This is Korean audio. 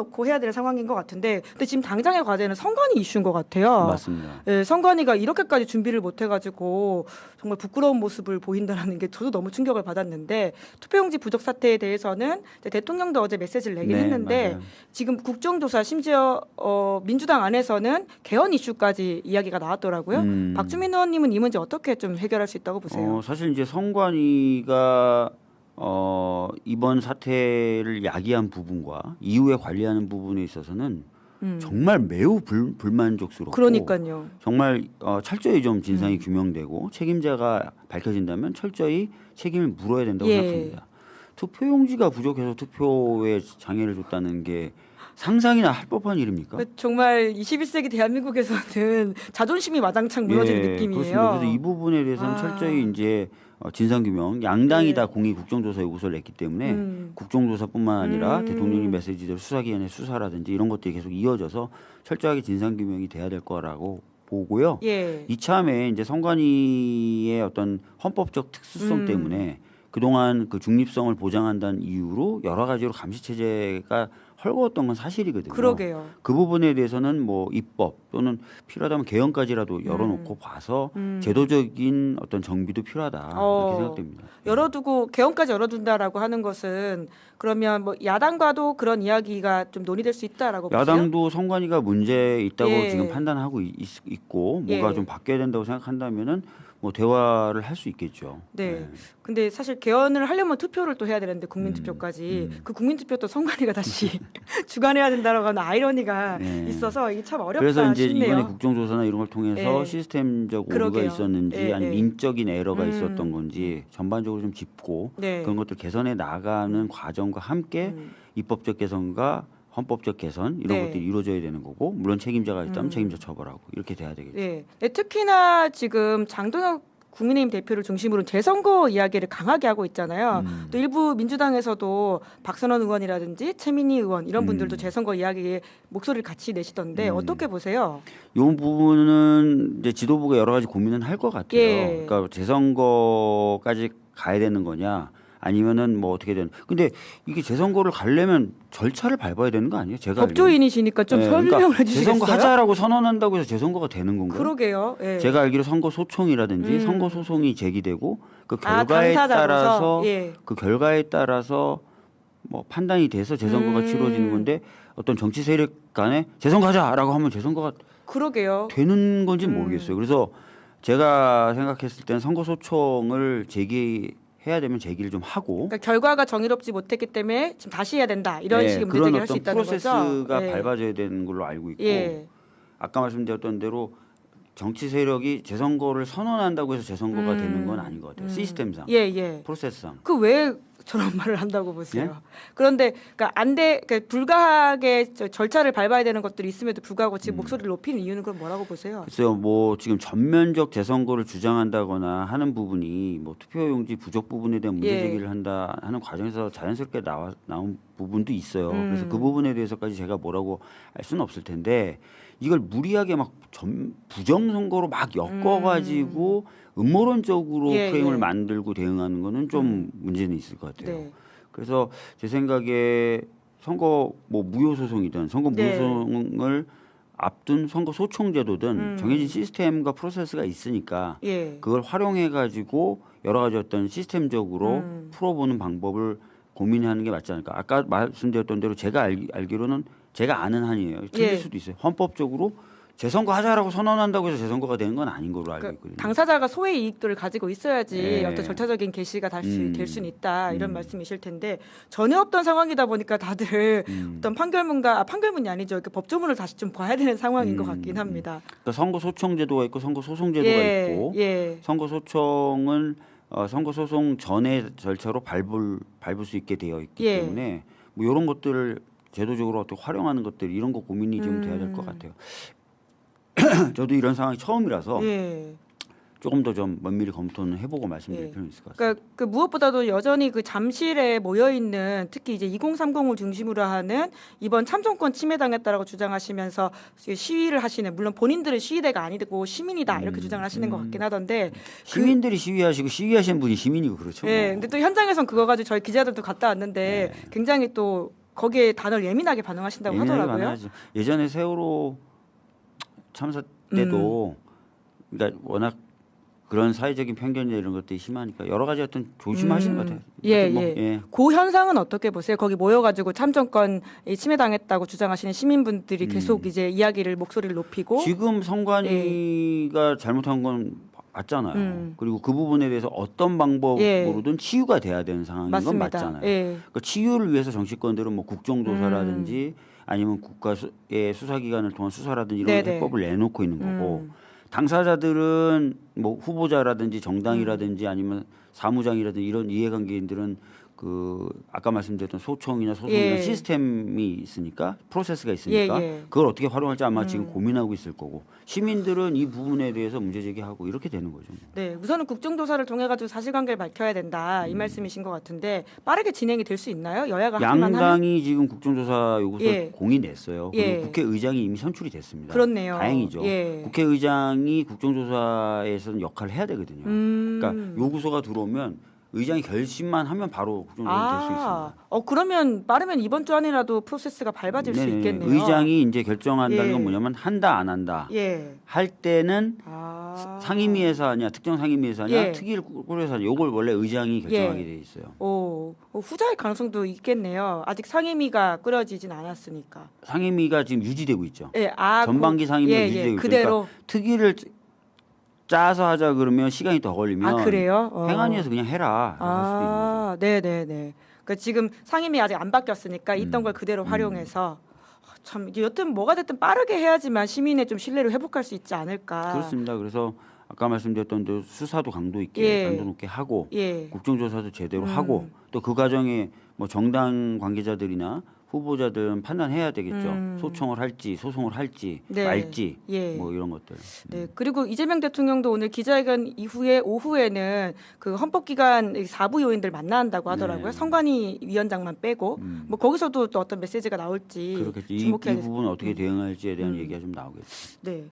올려놓고 해야 될 상황인 것 같은데, 근데 지금 당장의 과제는 선관위 이슈인 것 같아요. 맞습니다. 예, 선관위가 이렇게까지 준비를 못해가지고 정말 부끄러운 모습을 보인다는 게 저도 너무 충격을 받았는데, 투표용지 부족 사태에 대해서는 대통령도 어제 메시지를 내긴 네, 했는데 맞아요. 지금 국정조사 심지어 민주당 안에서는 개헌 이슈까지 이야기가 나왔더라고요. 박주민 의원님은 이 문제 어떻게 좀 해결할 수 있다고 보세요? 사실 이제 선관위가 이번 사태를 야기한 부분과 이후에 관리하는 부분에 있어서는 정말 매우 불만족스럽고 그러니까요. 정말 철저히 좀 진상이 규명되고 책임자가 밝혀진다면 철저히 책임을 물어야 된다고 예. 생각합니다. 투표용지가 부족해서 투표에 장애를 줬다는 게 상상이나 할 법한 일입니까? 정말 21세기 대한민국에서는 자존심이 와장창 무너지는 느낌이에요. 그렇습니다. 그래서 이 부분에 대해서는 철저히 이제 진상규명, 양당이 다 공익 국정조사 요구서를 냈기 때문에 국정조사뿐만 아니라 대통령님 메시지대로 수사기관의 수사라든지 이런 것들이 계속 이어져서 철저하게 진상규명이 돼야 될 거라고 보고요. 예. 이참에 이제 선관위의 어떤 헌법적 특수성 때문에 그동안 그 중립성을 보장한다는 이유로 여러 가지로 감시 체제가 헐거웠던 건 사실이거든요. 그러게요. 그 부분에 대해서는 뭐 입법 또는 필요하다면 개헌까지라도 열어놓고 봐서 제도적인 어떤 정비도 필요하다 그렇게 생각됩니다. 열어두고 개헌까지 열어둔다라고 하는 것은 그러면 뭐 야당과도 그런 이야기가 좀 논의될 수 있다라고 보세요? 야당도 선관위가 문제 있다고 예. 지금 판단하고 있고 뭔가 예. 좀 바뀌어야 된다고 생각한다면은 뭐 대화를 할 수 있겠죠. 네. 근데 사실 개헌을 하려면 투표를 또 해야 되는데 국민투표까지 그 국민투표 또 선관위가 다시 주관해야 된다라고 하는 아이러니가 네. 있어서 이게 참 어렵다 그래서 이제 싶네요. 이번에 국정조사나 이런 걸 통해서 예. 시스템적 오류가 그러게요. 있었는지 예, 아니면 예. 인적인 에러가 있었던 건지 전반적으로 좀 짚고 네. 그런 것들 개선해 나가는 과정과 함께 입법적 개선과 헌법적 개선 이런 네. 것들이 이루어져야 되는 거고 물론 책임자가 있다면 책임자 처벌하고 이렇게 돼야 되겠죠. 네. 네, 특히나 지금 장동혁 국민의힘 대표를 중심으로 재선거 이야기를 강하게 하고 있잖아요. 또 일부 민주당에서도 박선원 의원이라든지 최민희 의원 이런 분들도 재선거 이야기에 목소리를 같이 내시던데 어떻게 보세요? 이 부분은 이제 지도부가 여러 가지 고민은 할 것 같아요. 예. 그러니까 재선거까지 가야 되는 거냐 아니면은 뭐 어떻게 되는. 근데 이게 재선거를 가려면 절차를 밟아야 되는 거 아니에요? 제가 법조인이시니까 좀 설명을 그러니까 해주시겠어요? 재선거 하자라고 선언한다고 해서 재선거가 되는 건가요? 그러게요. 예. 제가 알기로 선거 소송이라든지 선거 소송이 제기되고 그 결과에 당사자로서? 따라서 예. 그 결과에 따라서 뭐 판단이 돼서 재선거가 치러지는 건데 어떤 정치 세력 간에 재선거 하자라고 하면 재선거가 그러게요. 되는 건지는 모르겠어요. 그래서 제가 생각했을 때는 선거 소송을 제기해야 되면 제기를 좀 하고 그러니까 결과가 정의롭지 못했기 때문에 지금 다시 해야 된다 이런 식의 문제 그런 제기를 할 수 어떤 있다는 프로세스가 거죠. 예. 밟아져야 되는 걸로 알고 있고 예. 아까 말씀드렸던 대로 정치 세력이 재선거를 선언한다고 해서 재선거가 되는 건 아닌 것 같아요. 시스템상, 예. 프로세스상. 그 왜 저런 말을 한다고 보세요? 예? 그런데 그러니까 그러니까 불가하게 절차를 밟아야 되는 것들이 있음에도 불구하고 지금 목소리를 높이는 이유는 그럼 뭐라고 보세요? 글쎄요, 뭐 지금 전면적 재선거를 주장한다거나 하는 부분이 뭐 투표용지 부족 부분에 대한 문제 예. 제기를 한다 하는 과정에서 자연스럽게 나온 부분도 있어요. 그래서 그 부분에 대해서까지 제가 뭐라고 할 수는 없을 텐데 이걸 무리하게 막 부정 선거로 막 엮어가지고 음모론적으로 예, 프레임을 예. 만들고 대응하는 거는 좀 문제는 있을 것 같아요. 네. 그래서 제 생각에 선거 뭐 무효 소송이든 선거 무효 네. 소송을 앞둔 선거 소총 제도든 정해진 시스템과 프로세스가 있으니까 예. 그걸 활용해 가지고 여러 가지 어떤 시스템적으로 풀어보는 방법을 고민하는 게 맞지 않을까. 아까 말씀드렸던 대로 제가 알기로는 제가 아는 한이에요. 틀릴 예. 수도 있어요. 헌법적으로 재선거 하자라고 선언한다고 해서 재선거가 되는 건 아닌 걸로 알고 그러니까 있거든요. 당사자가 소의 이익들을 가지고 있어야지 예. 어떤 절차적인 개시가 될 수는 있다 이런 말씀이실 텐데 전혀 없던 상황이다 보니까 다들 어떤 판결문이 아니죠. 이렇게 법조문을 다시 좀 봐야 되는 상황인 것 같긴 합니다. 그러니까 선거 소청 제도가 있고 선거 소송 제도가 예. 있고 예. 선거 소청은 선거 소송 전의 절차로 밟을 수 있게 되어 있기 예. 때문에 뭐 이런 것들을 제도적으로 어떻게 활용하는 것들 이런 거 고민이 좀 돼야 될 것 같아요. 저도 이런 상황이 처음이라서 예. 조금 더 좀 면밀히 검토는 해보고 말씀드릴 예. 필요는 있을 것 같습니다. 그러니까 그 무엇보다도 여전히 그 잠실에 모여 있는 특히 이제 2030을 중심으로 하는 이번 참정권 침해당했다라고 주장하시면서 시위를 하시는 물론 본인들은 시위대가 아니고 시민이다 이렇게 주장을 하시는 것 같긴 하던데 시민들이 시위하시고 시위하시는 분이 시민이고 그렇죠. 예. 뭐. 근데 또 현장에선 그거 가지고 저희 기자들도 갔다 왔는데 네. 굉장히 또 거기에 단어를 예민하게 반응하신다고 예민하게 하더라고요. 반응하죠. 예전에 세월호 참사 때도 그러니까 워낙 그런 사회적인 편견이나 이런 것들이 심하니까 여러 가지 어떤 조심하시는 것 같아요. 예, 뭐, 예. 그 현상은 어떻게 보세요? 거기 모여가지고 참정권 침해당했다고 주장하시는 시민분들이 계속 이제 이야기를 목소리를 높이고 지금 선관위가 잘못한 건 맞잖아요. 그리고 그 부분에 대해서 어떤 방법으로든 치유가 돼야 되는 상황인 맞습니다. 건 맞잖아요. 예. 그러니까 치유를 위해서 정치권들은 뭐 국정조사라든지 아니면 국가의 수사기관을 통한 수사라든지 이런 네네. 해법을 내놓고 있는 거고 당사자들은 뭐 후보자라든지 정당이라든지 아니면 사무장이라든지 이런 이해관계인들은 그 아까 말씀드렸던 소청이나 소송이나 예. 시스템이 있으니까 프로세스가 있으니까 예, 예. 그걸 어떻게 활용할지 아마 지금 고민하고 있을 거고 시민들은 이 부분에 대해서 문제 제기하고 이렇게 되는 거죠. 네, 우선은 국정조사를 통해 가지고 사실관계를 밝혀야 된다 이 말씀이신 것 같은데 빠르게 진행이 될 수 있나요? 여야가 하기만 하면? 양당이 지금 국정조사 요구서를 예. 공의냈어요. 그리고 예. 국회의장이 이미 선출이 됐습니다. 그렇네요. 다행이죠. 예. 국회의장이 국정조사에서는 역할을 해야 되거든요. 그러니까 요구서가 들어오면 의장이 결심만 하면 바로 국정조사 될 수 있습니다. 그러면 빠르면 이번 주 안이라도 프로세스가 밟아질 수 네네. 있겠네요. 의장이 이제 결정한다는 예. 건 뭐냐면 한다 안 한다. 예. 할 때는 상임위에서 하냐 특정 상임위에서 하냐 예. 특위를 꾸려서 하냐 이걸 원래 의장이 결정하게 돼 있어요. 후자의 가능성도 있겠네요. 아직 상임위가 꾸려지진 않았으니까. 상임위가 지금 유지되고 있죠. 예, 전반기 상임위가 예, 유지되고 있죠. 그대로. 그러니까 특위를 짜서 하자 그러면 시간이 더 걸리면 그래요? 행안위에서 그냥 해라 할 수도 있는 거죠. 네네네. 그러니까 지금 상임위 아직 안 바뀌었으니까 있던 걸 그대로 활용해서 참 이게 여튼 뭐가 됐든 빠르게 해야지만 시민의 좀 신뢰를 회복할 수 있지 않을까. 그렇습니다. 그래서 아까 말씀드렸던 대로 수사도 강도 있게 예. 강도 높게 하고 예. 국정조사도 제대로 하고 또 그 과정에 뭐 정당 관계자들이나 후보자들은 판단해야 되겠죠. 소청을 할지 소송을 할지 네. 말지 예. 뭐 이런 것들. 네. 그리고 이재명 대통령도 오늘 기자회견 이후에 오후에는 그 헌법기관 4부 요인들 만나한다고 하더라고요. 네. 선관위 위원장만 빼고 뭐 거기서도 또 어떤 메시지가 나올지 그렇겠지. 이 주목해야 부분 어떻게 대응할지에 대한 얘기가 좀 나오겠죠. 네.